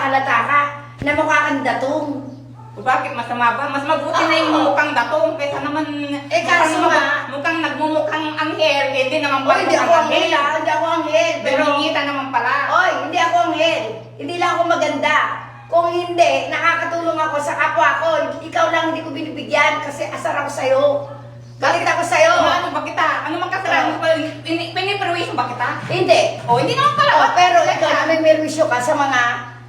halata ka na mukha kang datong. O bakit masama ba? Mas mabuti na yung mukhang datong kaysa naman Kaso mukhang nagmumukhang anghel, hindi naman Oy, hindi ako anghel, anghel. hindi ako anghel. Pero ngita naman pala. Oy, hindi ako anghel. Hindi lang ako maganda. Kung hindi, nakakatulong ako sa kapwa ko. Ikaw lang hindi ko binibigyan kasi asar ako sa'yo. Galit ako sa'yo. Ano ba kita? Ano man kasalanan mo pa? Piniperwisyo ba kita? Hindi. O, hindi naman pala. Pero ikaw na may merwisyo ka sa mga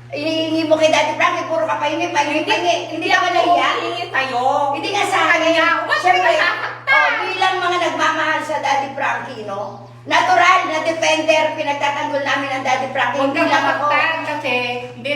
inihingi mo kay Daddy Frankie, puro ka pahingi. Hindi ako nahiya. Hindi sa'yo. Hindi nga sa akin. Bakit Siyempre, nasasaktan? bilang mga nagmamahal sa Daddy Frankie, no? Natural na defender, pinagtatanggol namin ang Daddy Frankie. Huwag Hindi kang lang ako. masaktan kasi hindi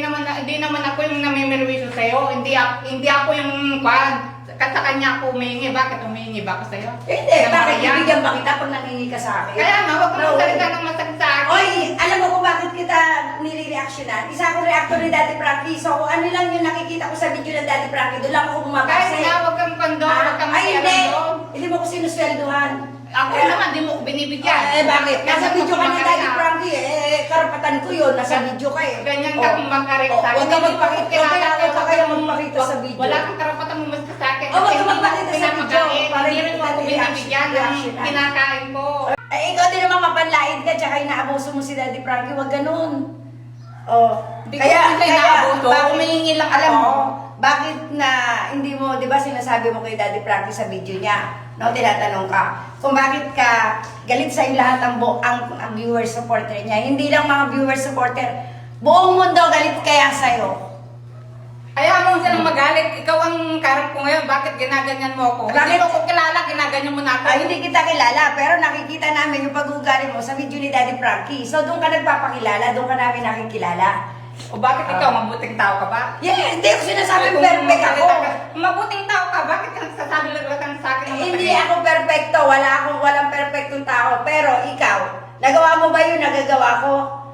naman ako yung namimerwisyo sa'yo. Hindi ako yung kwan. Sa kanya ako humingi. Bakit humingi ba ako sa'yo? Hindi, bakit ibigyan ba kita pag nangingi ka sa akin? Kaya nga, huwag kang salita ng masakit sa akin. Oy, alam mo kung bakit kita nire-reactionan? Isa akong reactor ni Daddy Frankie. So, ano lang yung nakikita ko sa video ng Daddy Frankie, doon lang ako bumabase. Kahit nga, huwag kang kondo, huwag kang Ay, hindi. masyadong. Hindi mo ko sinusweldohan. Ako naman, di mo ko binibigyan. Bakit? Nasa video ka ni Daddy Frank. Frankie, karapatan ko yun. Nasa video ka eh. Ganyan ka kung magkarit sa akin. Huwag ka magpakita. Huwag ka kaya magpakita sa video. Wala kang karapatan mo mas sa akin. Huwag ka magpakita sa video. Hindi rin mo ako binibigyan ng kinakain ko. Ikaw din naman mapanlain ka, tsaka inaabuso mo si Daddy Frankie. Huwag ganun. Hindi ko sila inaabuso. Humihingi lang alam ako. mo, bakit na hindi mo, di ba sinasabi mo kay Daddy Frankie sa video niya, no, tinatanong ka, kung bakit ka galit sa lahat ang viewer supporter niya. Hindi lang mga viewer supporter, buong mundo galit kaya sa'yo. Ayaw mo silang magalit. Ikaw ang karap ko ngayon. Bakit ginaganyan mo ako? Bakit? Hindi mo ko kilala, ginaganyan mo na ako. Ay, hindi kita kilala, pero nakikita namin yung pag-uugali mo sa video ni Daddy Frankie. So, doon ka nagpapakilala, doon ka namin nakikilala. O bakit ikaw, mabuting tao ka ba? Yeah, hindi ko sinasabi Kung perfect ako. magsalita ka, mabuting tao ka, bakit ka nagsasabi lang sa akin? ng Hindi masakit? ako perfecto, walang perfectong tao. Pero ikaw, nagawa mo ba yun nagagawa ko?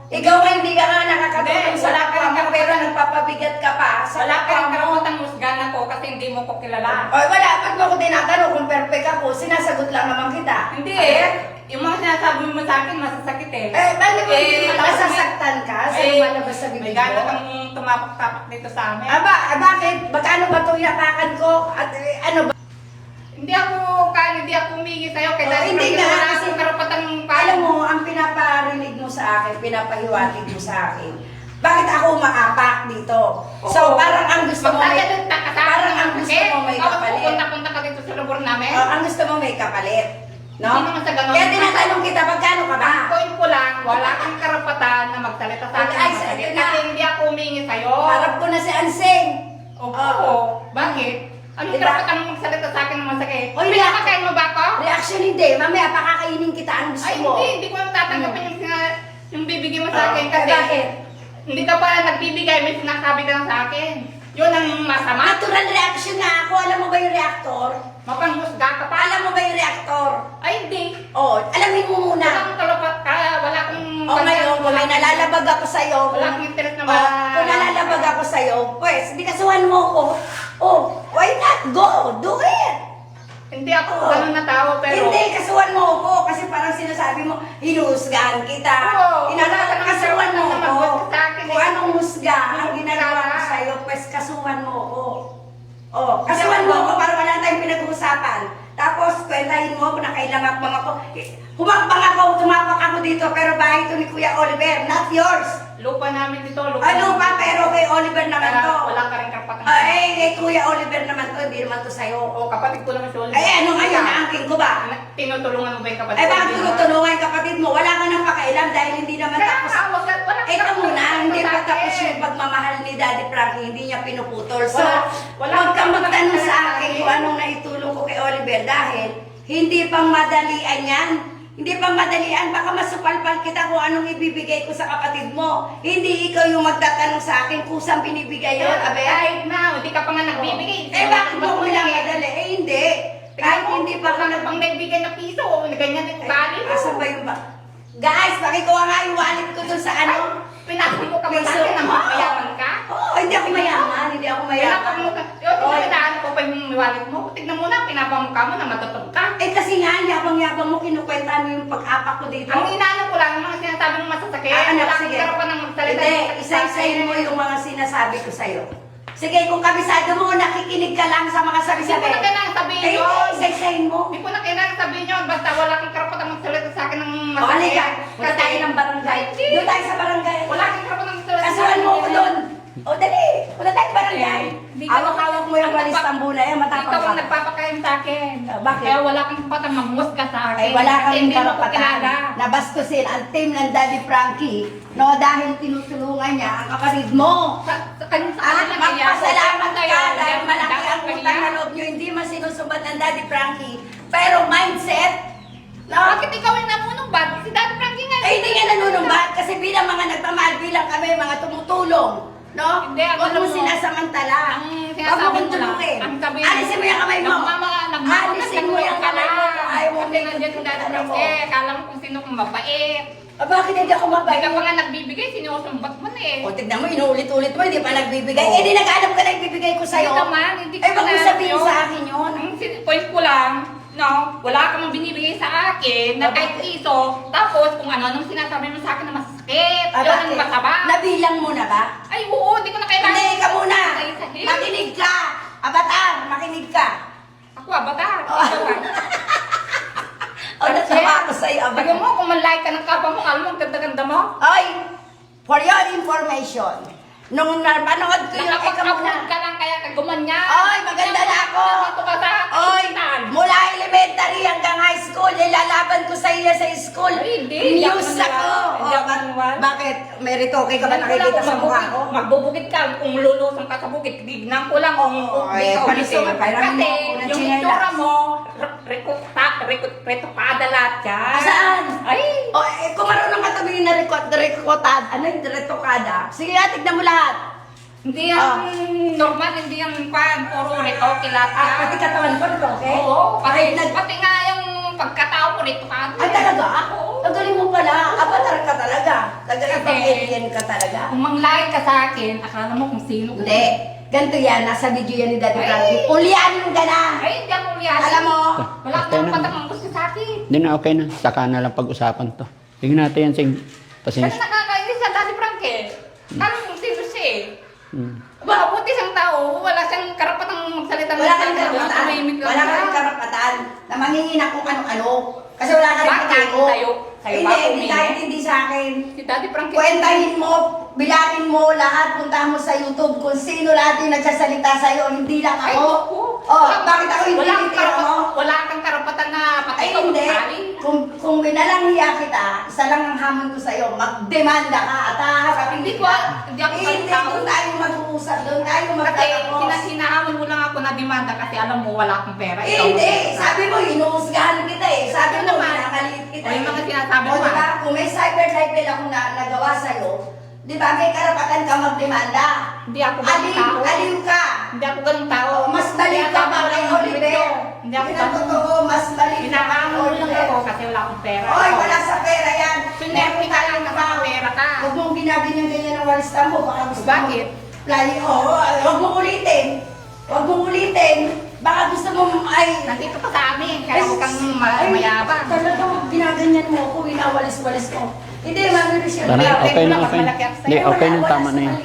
Ikaw nga hindi ka nga nakakatulong Hindi, sa wala ka kapwa rin mo, pero nagpapabigat ka pa sa Wala ka kapwa rin mo. karapatang musgan ako kasi hindi mo ko kilala. Oy, wala, pag mo ko tinatanong kung perfect ako, sinasagot lang naman kita. Hindi eh. Yung mga sinasabi mo sa akin, masasakit eh. Bakit mo tapos nasasaktan ka sa may- lumalabas sa May bibig gano'n mo? kang tumapak-tapak dito sa amin. Bakit? Magkano ba itong inapakan ko? At ano ba? Hindi ako humingi sa'yo kaya dahil Hindi nga, wala kasi akong karapatang alam mo, ang pinaparinig mo sa akin, pinapahiwatig mo sa akin, bakit ako umaapak dito? So, parang ang gusto mo may... Parang ang gusto mo may kapalit. Punta-punta ka dito sa lugar namin. Ang gusto mo may kapalit. No? Hindi naman sa ganun. Kaya tinatanong kita, magkano ka ba? Ang point ko lang, wala kang karapatan na magsalita sa akin. Ay, ng masakit ito na. kasi hindi ako humingi sa'yo. Harap ko na si Anseng. Oo. Bakit? Anong Diba? karapatan mo magsalita sa akin ng masakit? Oy, Pinapakain mo ba ako? Reaction hindi. Mamaya, pakakainin kita. Ang gusto Ay, mo. hindi ko tatanggapin yung bibigay mo sa akin Eh, kasi bakit? hindi ka pa nagbibigay, may sinasabi ka lang sa akin. Yun ang masama. Natural reaction na ako. Alam mo ba yung reactor? Mapanghusga ka pa. Alam mo ba yung reactor? Ay, hindi. Oh, alamin mo Wala muna. akong kalapat ka, wala akong... O ngayon, kung may nalalabag ako sa'yo, Wala akong interest na kung nalalabag ako sa'yo, pues, di kasuhan mo ako. Oh, why not? Go! Do it! Hindi ako ganun na tao, pero... Hindi, kasuhan mo ako kasi parang sinasabi mo, hinuhusgahan kita. Oo, Inalaman, kasuhan mo wala ako. namang husga sa akin eh. Kung anong husga ang ginagawa ko sa'yo, pues kasuhan mo ako. Oh, kasuhan mo ako para wala tayong pinag-uusapan. Tapos, kwentahin mo ako na kailang akbang ako. Humakbang ako, tumapak ako dito, pero bahay ito ni Kuya Oliver, not yours. Lupa namin dito, lupa Ano ba, pero kay Oliver naman Kaya to. wala ka rin karapatan. Ay, kay Kuya Oliver naman to, hindi naman to sa'yo. O, kapatid ko naman si Oliver. Ay, ano ngayon, naangkin ko ba? Tinutulungan mo ba yung kapatid Ay, ko? bakit Hindi mo? tinutulungan yung kapatid mo? Wala ka nang pakailan dahil hindi naman Kaya tapos. nga, wala kang Ikaw karapatan muna, hindi sa pa akin. tapos yung pagmamahal ni Daddy Frankie, hindi niya pinuputol. So, Wala huwag kang kang magtanong sa karapatan. akin kung anong naitulong ko kay Oliver dahil hindi pang madalian yan. Hindi pang madalian, baka masupalpal kita kung anong ibibigay ko sa kapatid mo. Hindi ikaw yung magtatanong sa akin kung saan binibigay yun, abe. Kahit na, hindi ka pa nga nagbibigay. Bakit mo minamadali? hindi. Kahit hindi pa ka pang nagbigay na piso, ganyan yung ugali mo. Asan ba yung ba? Guys, pakikuha nga yung wallet ko dun sa ano. Pinasok mo ka ba sa Piso. akin na mayaman ka? Oo, hindi ako mayaman. Hindi ako mayaman. Pinasok mo ka. Yung pinadaan ko pa yung wallet mo. Tignan tignan mo na, pinapamukha mo na matutog ka. Eh kasi nga, yabang-yabang mo, kinukwenta mo yung pag-apak ko dito. Ang inaano ko lang, yung mga sinasabi mong masasakit. Anak, Wala sige. kang karapan ng magsalita. Hindi, isa-isahin mo yung mga sinasabi ko sa'yo. Sige, kung kabisado mo, nakikinig ka lang sa mga Hindi sabi-sabi. ko na kailangan sabihin Eh, yun. isa-isahin mo. Hindi ko na kailangan sabihin yun. Basta wala kang karapatang magsalita sa akin ng O, masakit. halika. Punta tayo ng barangay. Hindi. Doon tayo sa barangay. Wala kang karapatang magsalita. Kasuhan mo ko doon. O, dali. Punta tayo barangay. Hindi ka- Hawak-hawak mo yung walis tambuna. Yan, matapang Ikaw ang ka. nagpapakain sa akin. Bakit? Kaya wala kang karapatang magmusga sa akin. Ay, wala Kasi kang hindi mo ko karapatan kilala. na bastusin ang team ng Daddy Frankie, no, dahil tinutulungan niya ang kapatid mo. Sa kanila At magpasalamat ka dahil malaki ang utang na kanya. loob niyo, hindi man sinusumbat ng Daddy Frankie. Pero mindset, no? Bakit ikaw yung namunumbat? Si Daddy Frankie nga. Ay, hindi nga nanunumbat kasi bilang mga nagmamahal, bilang kami mga tumutulong. No? Hindi, ang Huwag alam mo mo, sinasamantala. ang Huwag mo sinasabi kong mo lang, tulukin. ang sabi Alisin mo yung kamay mo. Alisin mo yung kamay mo kung ayaw mo. Kasi nandiyan yung Daddy Ano mo? Frankie. Akala mo kung sino kung mabait. Ah, bakit hindi ako Hindi mabait? ka pa nga nagbibigay, sinusumbat mo na eh. O, tignan mo, inuulit-ulit mo, hindi pa nagbibigay. Oo. Eh, di nag-alam ka na ibibigay ko sa'yo. Hindi naman, hindi ko Eh, wag mo na- sabihin yun. sa akin yun. Ang point ko lang, no, wala ka mang binibigay sa akin na kahit iso. Tapos kung ano, nung sinasabi mo sa akin na masakit, Ah, yun ang bakit? masama. Nabilang mo na ba? Ay, oo, hindi ko na kailangan. Hindi, ka muna. Isa-isahin. Makinig ka. Abatar, makinig ka. Ako, abata. Oh. O, natawa ako sa'yo, Tignan abatar. mo, kung man-like ka ng kapwa mo, alam mo, ang ganda-ganda mo. Oy, for your information, nung napanood ko yung eka Nakapag-upload muna. ka lang kaya ka gumanyan. Oy, maganda na ako. Dito ka sa Oy, hospital. mula elementary hanggang high school, nilalaban ko sa iyo sa school. Ay, hindi. News Hindi ako ako. maniwala. Hindi ako Oh, maniwala. bakit? May retoke ka ba nakikita sa mukha ko? Magbubukit ka, kung lulusong ka sa bukit, tignan ko lang kung Ay, hindi ka palusong, ulitin. pairamin mo Kasi ako ng yung tsinelas. itsura mo, retokada lahat yan. Saan? Ay! O, eh, kung marunong ka tumingin na rekotad, ano yung retokada? Sige nga, tignan mo lahat. Hindi yan normal, hindi yan pan, puro retoke lahat yan. Pati katawan ko, retoke? Oo, Kahit pati nga yung pagkatao ko retokada. Ay, talaga? Oo. Ang galing mo pala. Avatar ka talaga. Ibang Kasi- alien ka talaga. Kung mang-like ka sa akin, akala mo kung sino ko. Hindi. Ganito yan. Nasa video yan ni Daddy Ay! Frankie. Ulyanin ka na. Ay, hindi ako liyan. Alam mo, Wala Okay kang na. patang ang gusto sa akin. Hindi na, okay na. Saka na lang pag-usapan to. Tingnan natin yan, Sing. Kasi Pasensya. nakakainis sa Daddy Frankie. Alam kung sino siya eh. Hmm. Mabuti siyang tao, wala siyang karapatang magsalita ng wala kang salita. karapatan. Tumahimik lang Wala siya. kang karapatan na mangingin kung ano-ano. Kasi wala ka rin Bakit? patiko. Sa'yo? Sa'yo ba Hindi, ako hindi humingi? kahit hindi sa akin. Si Daddy Frankie. Kwentahin mo, bilangin mo lahat, puntahan mo sa YouTube kung sino lahat yung nagsasalita sa'yo, hindi lang Ay, ako. oo. Oh, bakit ako hindi Wala kang titira mo? wala kang karapatan na pati Ay, ikaw hindi. magsali. Kung binalangiya kita, isa lang ang hamon ko sa'yo, magdemanda ka at haharapin Hindi kita. ko, hindi ako Hindi, tao. doon tayo mag-uusap, doon tayo Kasi magtatapos. sinahamon mo lang ako na demanda kasi alam mo wala akong pera. Eh, Ikaw hindi, mag-uusap. sabi mo, inuusgahan kita eh. Sabi Ano mo, naman? nakaliit kita O, yung eh. mga sinasabi O, mo, diba? ah. Kung may cyber libel akong nagawa sa'yo, di ba, may karapatan ka magdemanda. Hindi ako ganun tao. Aliw ka. Hindi ako ganung tao. Mas balik ka pa kay Oliver. Hindi ako Yun ang ganun. totoo, mas balik ka pa kay Hinahamon lang Oliver. ako kasi wala akong pera. Oy, wala sa pera yan. Pinerte ka lang na tao. pera ka. Huwag mong ginaganyan-ganyan ang walista mo. Baka gusto mo. Bakit? Oo, huwag mong ulitin. Huwag mong ulitin. Baka gusto mo ay... Nandito ka sa amin, kaya huwag kang mayabang. Talaga, ginaganyan mo ako, winawalis-walis ko. Hindi, mami, Tara, okay na, okay na. Hindi, okay na, tama na yan.